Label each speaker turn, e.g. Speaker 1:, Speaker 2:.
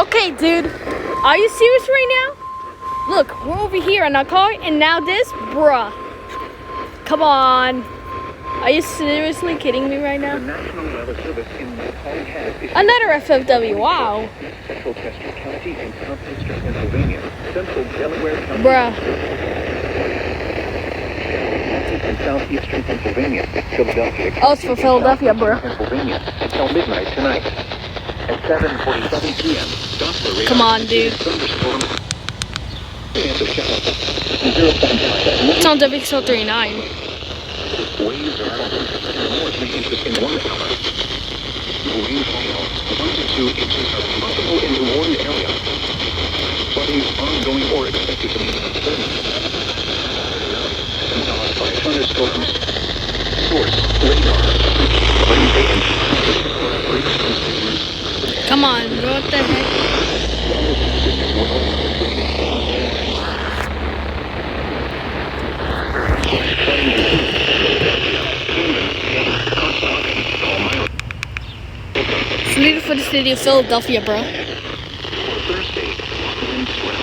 Speaker 1: Okay, dude. Are you serious right now? Look, we're over here in our car, and now this? Bruh. Come on. Are you seriously kidding me right now? Another FFW, wow. Bruh.
Speaker 2: In southeastern Pennsylvania, Philadelphia.
Speaker 1: Oh, it's for Philadelphia, bro.
Speaker 2: Pennsylvania until midnight tonight. At 7:47 p.m.
Speaker 1: Come on, dude. It's on WXL39.
Speaker 2: Waves are more than 3 inches in 1 hour. Rainfall 1 to 2 inches are possible in the warned area. Flooding is ongoing or expected to be uncertain. Caused by thunderstorms. Source radar. Wednesday and
Speaker 1: Come on, bro. What the heck? It's needed for the city of Philadelphia, bro.
Speaker 2: Thursday, wind swell.